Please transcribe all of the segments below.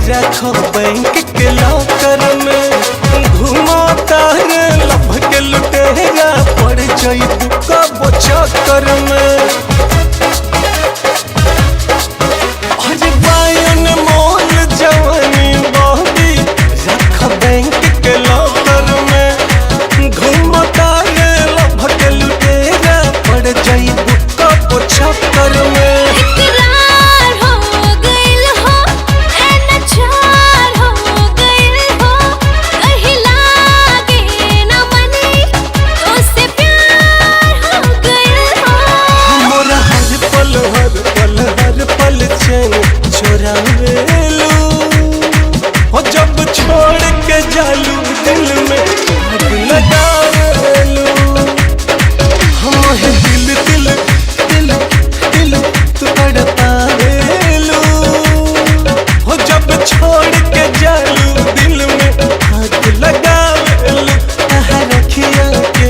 रखो बैंक के लॉकर में। घुमा तारे लभ के लुटेरा पड़ जाई बुका चक्कर में। अरे बायन मोल जवानी बॉबी रखो बैंक के लॉकर में। घुमा तारे लभ के लुटेरा पड़ जाई बुका चक्कर में। जब छोड़ के जालू दिल में आग लगालू। हम दिल दिल दिल दिल तू तड़पालू। जब छोड़ के जालू दिल में आग लगालू। रखिया के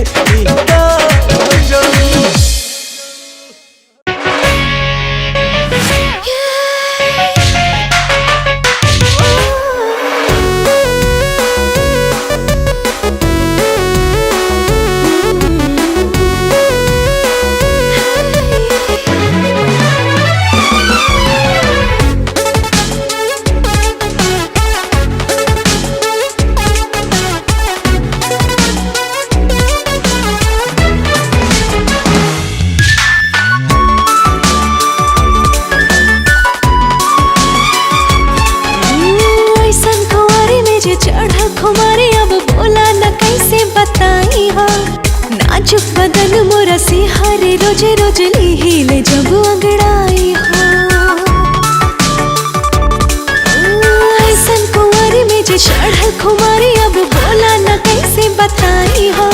नाजुक बदन मोरा सिहारे रोजे रोज हिले जब अंगड़ाई हो। ऐसन कुंवारी में जे चढ़ल खुमारी अब बोला न कैसे बताई हो।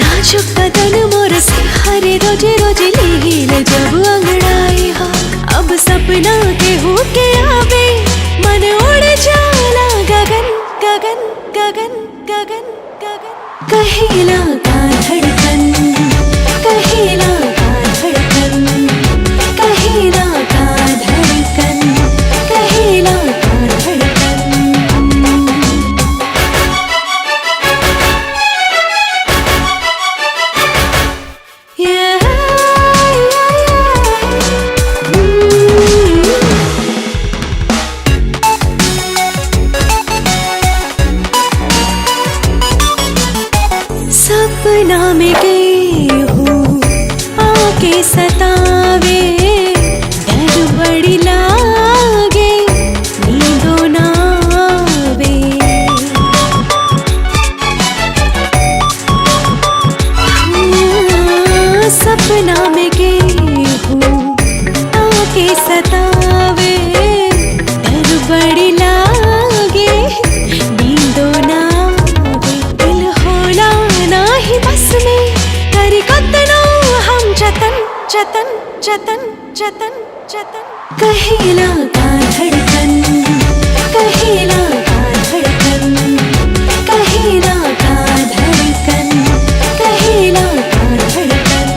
नाजुक बदन मोरा सिहारे रोजे रोज हिले जब अंगड़ाई हो। अब सपना के हो के आवे मन उड़ जाला गगन गगन गगन गगन गगन। कहेला का धड़कन कहेला का धड़कन कहेला का धड़कन कहेला का धड़कन। सपना में गई हूँ आके सतावे डर बड़ी लागे नींदो ना आवे। सपना में गई हूँ आके सतावे डर बड़ी लागे नींदो ना आवे। दिल होला नाही बस में करी कतनो हम जतन जतन जतन जतन जतन। कहेला का धड़कन कहेला का धड़कन कहेला का धड़कन कहेला का धड़कन।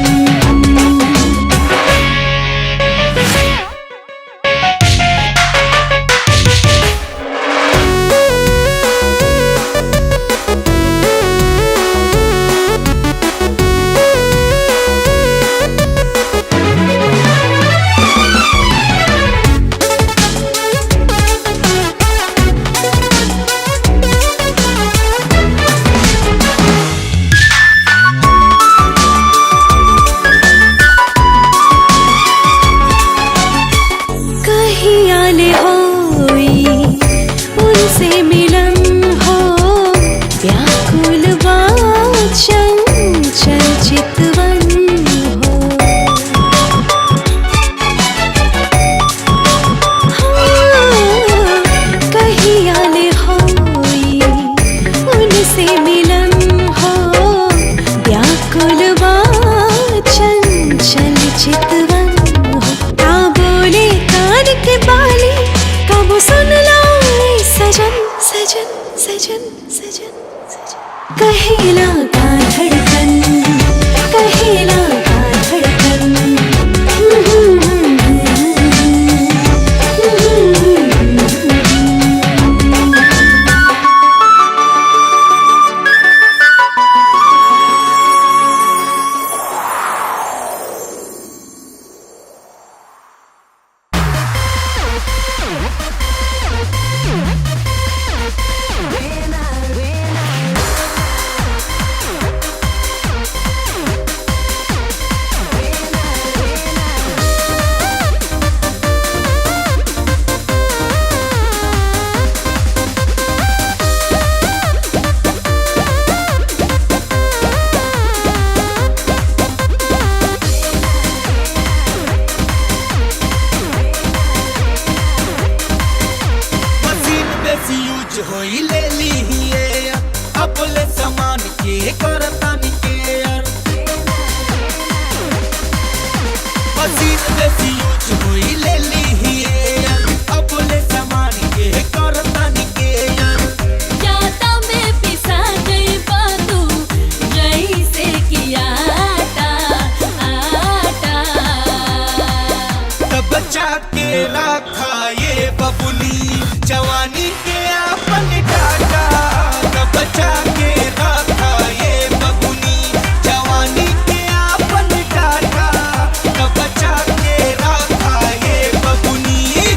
सजन सजन सजन कहेला का धड़कन कहेला का धड़कन। होई ले ली अब ले समान के करतानी के यार मशीन देसी यूज होई ले ली अब ले समान के करतानी के यार जाता में पिसा गई बातू जैसे किया आटा तब बचा के रखा ये बबुली जवानी के अपन टाटा तब बचा के रखा ये बबुली जवानी के अपन टाटा तब बचा के रखा ये बबुली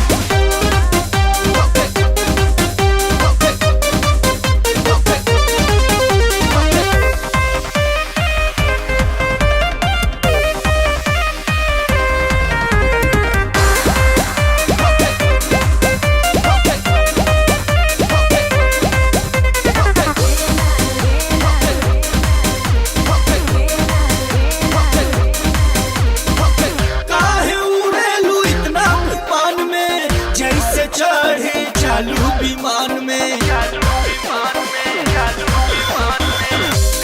काहे उड़ेलू इतना तूफान में जैसे चढ़े चालू विमान में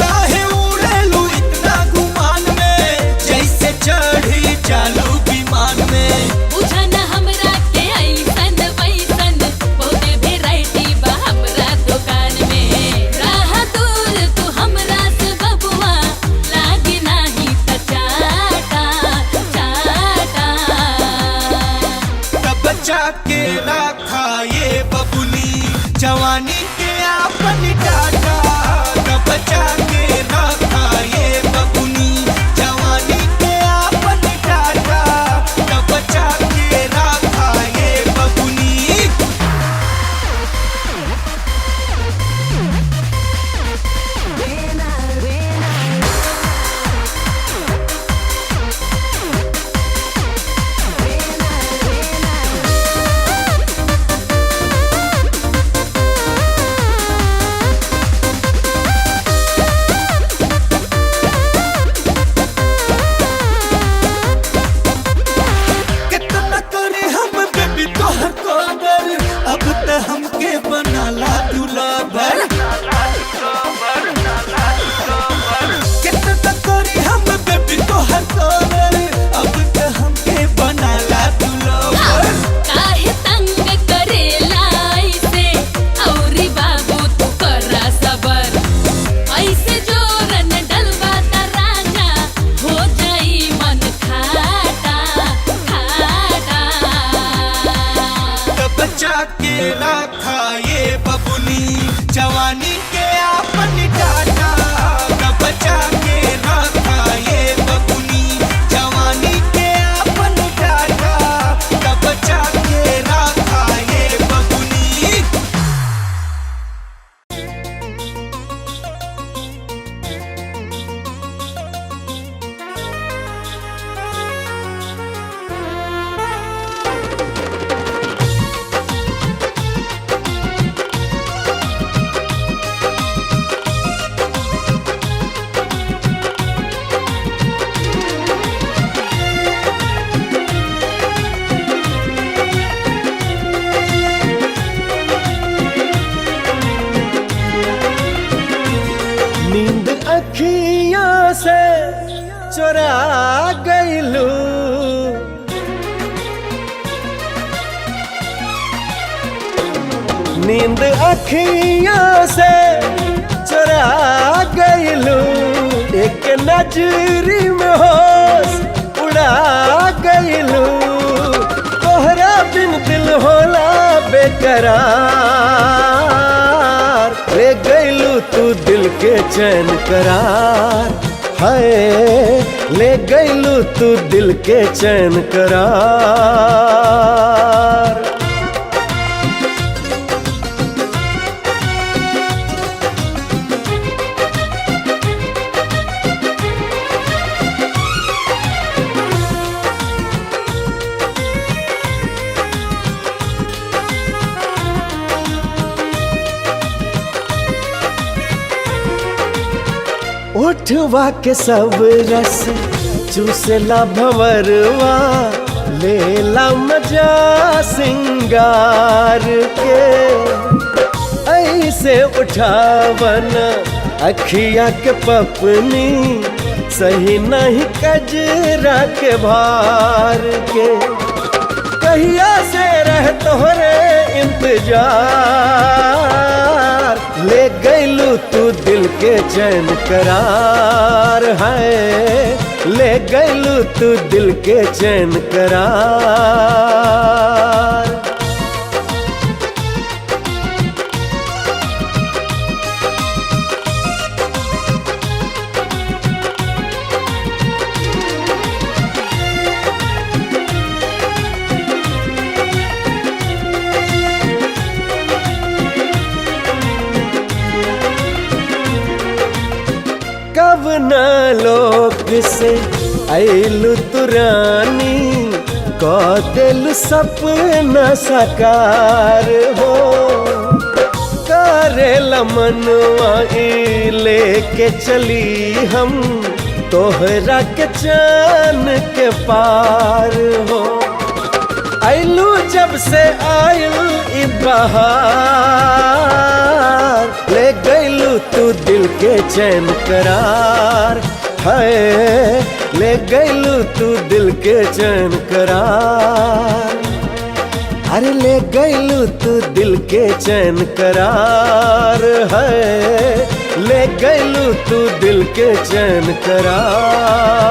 काहे उड़ेलू इतना गुमान में जैसे चढ़े चालू विमान में बुझा ना हमरा के ऐसन वैसन बहुते वेराइटी बा हमरा दुकान में राह दूर तू हमरा से बबुआ लागी नाही त चाटा तब बचा के रखा ये बबुली जवानी के अपन टाटा तब बचा के रखा ये बबुली जवानी के अपन टाटा तब बचा के रखा ये बबुली कितना करे हम बेबी तोहर कदर अब त हमके बनाला दुलाबर कितना करे हम बेबी तोहर कदर अब त हमके बनाला दुलाबर काहे तंग करेला ऐसे औरी बाबू तू करा सबर ऐसे जोरन डलवा त राजा हो जाई मन खाटा तब बचा के रखा ये बबुली जवानी के अपन टाटा तब बचा के रखा ये बबुली जवानी के अपन टाटा तब बचा के रखा ये बबुली नींद अखियों से चुरा गईलू नींद अखियों से चुरा गईलू एक नजरी में होश उड़ा गईलू तोहरा बिन दिल होला बेकरार ले गईलू तू दिल के चैन करार हाय ले गईलू तू दिल के चैन करार ओठवा के सब रस चूसला भंवरवा लेला मजा सिंगार के ऐसे उठावन अखिया के पपनी, सही नहीं कजरा के भार के। कहिया से रह तोहरे इंतजार, ले गईलू तू दिल के चैन करार है, ले गईलू तू दिल के चैन करार। कब न लोक से आइलू तुरानी, को दिल सपना साकार हो। करे लमनवा लेके चली हम, तोहरा के चान के पार हो। आइलू जब से आइल ई बहार, ले गईलू तू दिल के चैन करार है, ले गईलू तू दिल के चैन करार। अरे ले गईलू तू दिल के चैन करार है, ले गईलू तू दिल के चैन करार।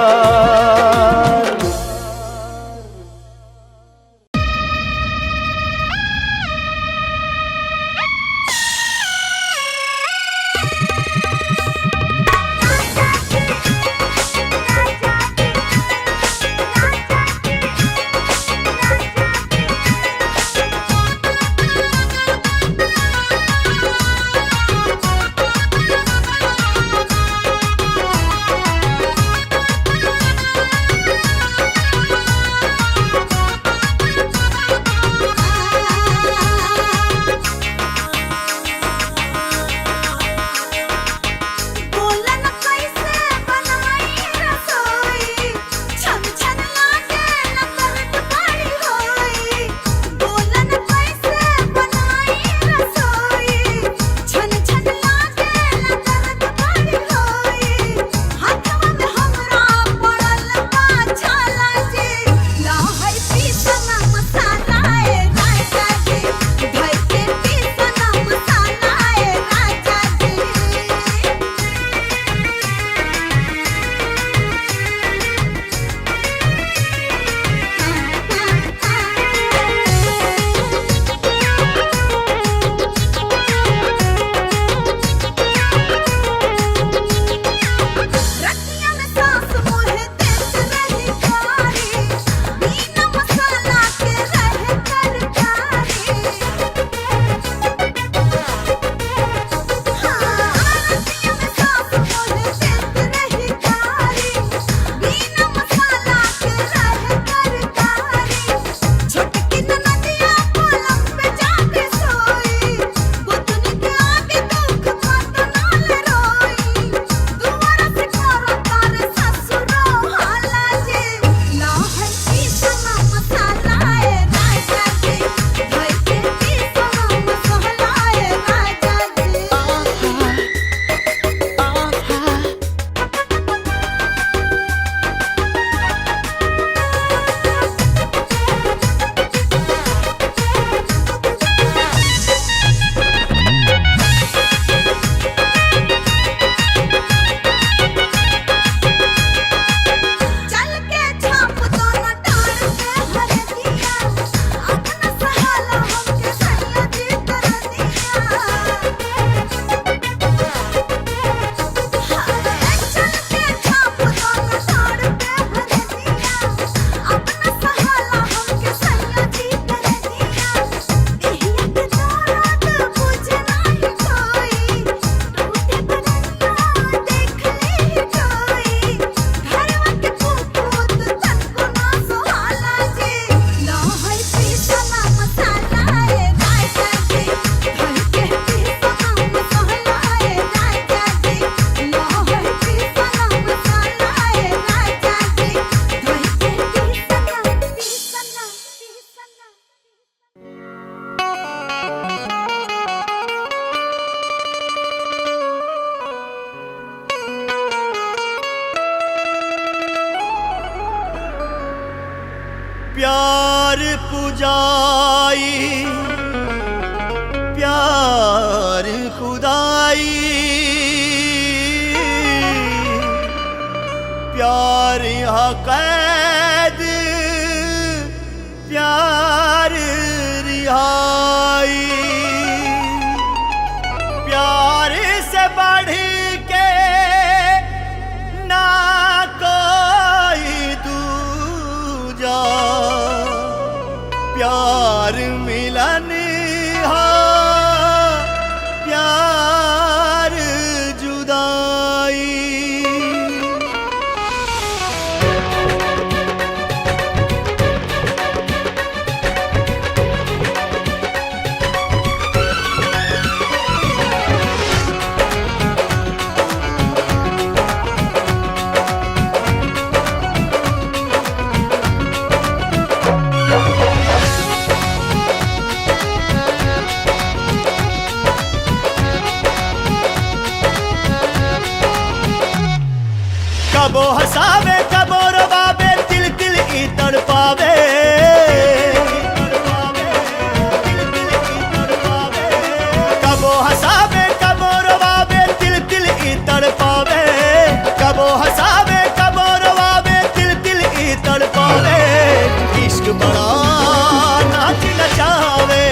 कैद प्यार रिहाई, प्यार से बढ़ के ना कोई दूजा, प्यार मिलन हो प्यार जुदाई। कबो हसावे कबो रवावे, तिल तिल ई तड़पावे, कबो हसावे कबो रवावे, तिल तिल ई तड़पावे, कबो हसावे कबो रवावे, तिल तिल ई तड़पावे। इश्क बड़ा नाच नचावे,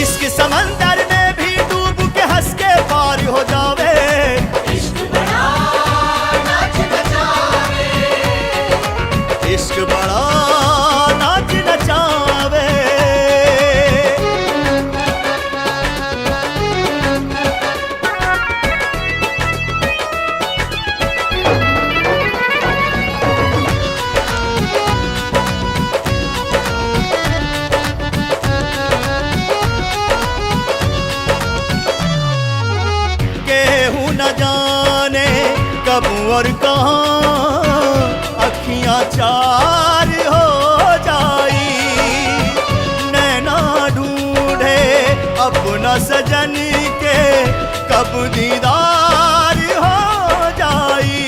इश्क समंदर हो जावे, इश्क बड़ा नाच नचावे, इश्क बड़ा नाच नचावे। न जाने कब और कहाँ अखियाँ चार हो जाई, नैना ढूंढे अपना सजन के कब दीदार हो जाई।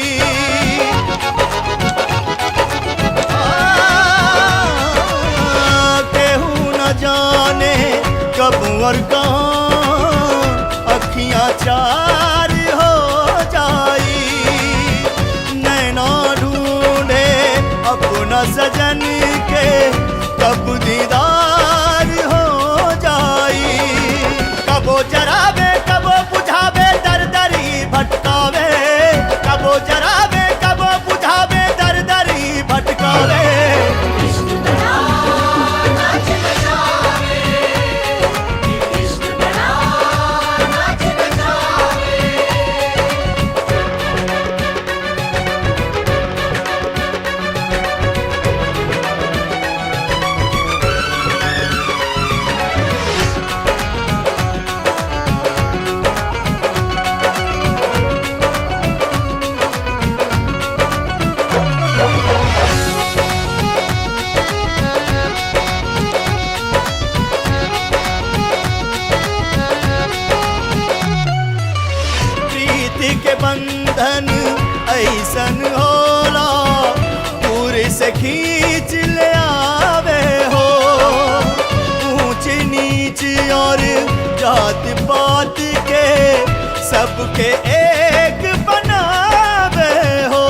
केहू न जाने कब और कहाँ अखियाँ चार हो जाई, नैना ढूंढे अपना सजन के कब दीदार हो जाई। कबो जरावे कबो बुझावे, दर दरी भटकावे, कबो जरावे कबो बुझावे, दर दरी भटकावे। के बंधन ऐसन होला, दूर से खींच ले आवे हो, ऊंच नीच और जात पात के सबके एक बनावे हो।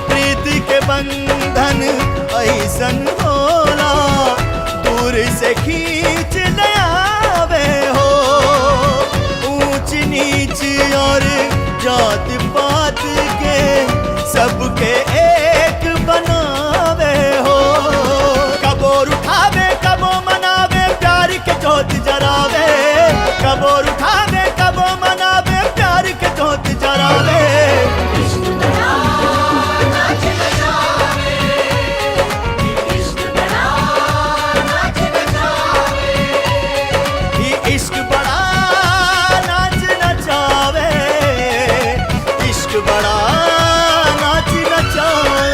प्रीति के बंधन ऐसन होला, दूर से खींच ले आवे हो, ऊंच नीच और जात पात के सबके एक बनावे हो। कबो उठावे कबो मनावे, प्यार के जोत जरावे, कबो उठावे कबो मनावे, प्यार के जोत जरावे। इश्क बड़ा नाच नचावे, इश्क बड़ा नाच नचावे।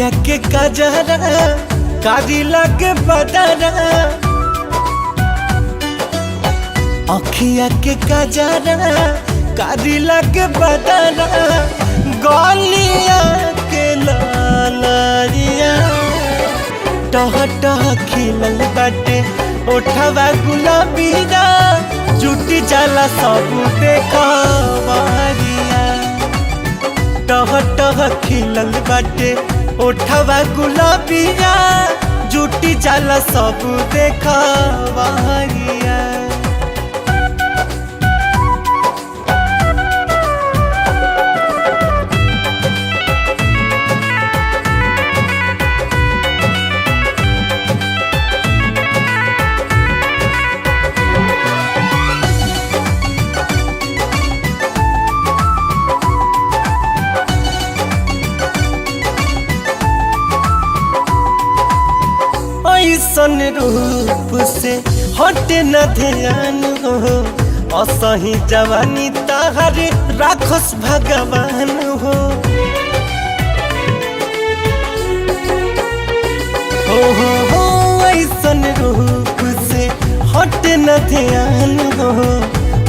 अखिया के कजरा कारी लगे बदरा, अखिया के कजरा कारी लगे बदरा, गलिया के लालिया टह टह खिलल बाटे ओठवा गुलाबिया, जुटी जाला सब देखवरिया। टह टह खिलल बाटे ओठवा गुलाबिया, जुटी जाला सब देखवरिया। ऐसन रूप से हटे न ध्यान हो, असही जवानी ताहरे राखस भगवान हो। हो ऐसन रूप से हटे न ध्यान हो,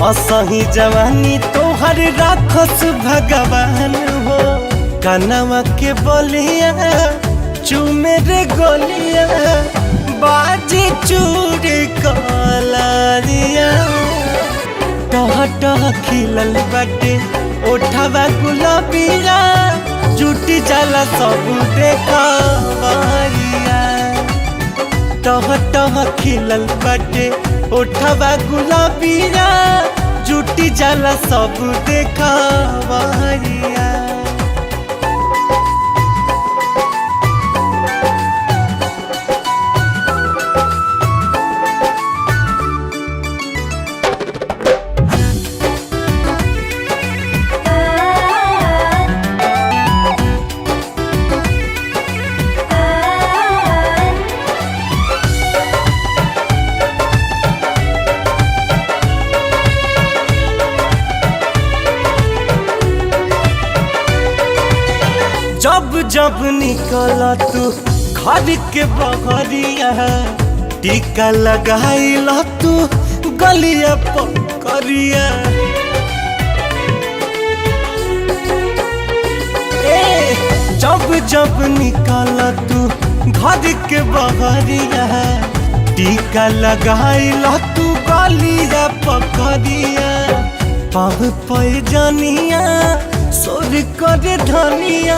असही जवानी तोहरे राखस भगवान हो। कनवा के बलिया चूमे रे गोलिया, बाजी चूड़ी कलारिया। टह टह खिलल बाटे ओठवा गुलाबिया, जुटी जाला सब देखवरिया। टह टह खिलल बाटे ओठवा गुलाबिया, जुटी जाला सब देखवरिया। जब जब निकला तू घर के बहरिया, टीका लगाइला तू गलिया पकड़िया। जब जब निकला तू घर के बहरिया, टीका लगाइला तू गलिया पकड़िया। पाव पैजनिया सोर करे धनिया,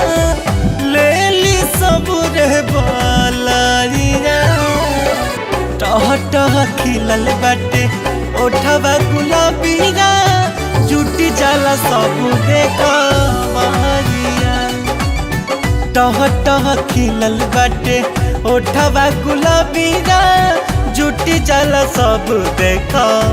ले ली सब रे बालारिया। टह टह खिलल बाटे ओठवा गुलाबिया, जुटी जाला सब देखवरिया। टह टह खिलल बाटे ओठवा गुलाबिया, जुटी जाला सब देखवरिया।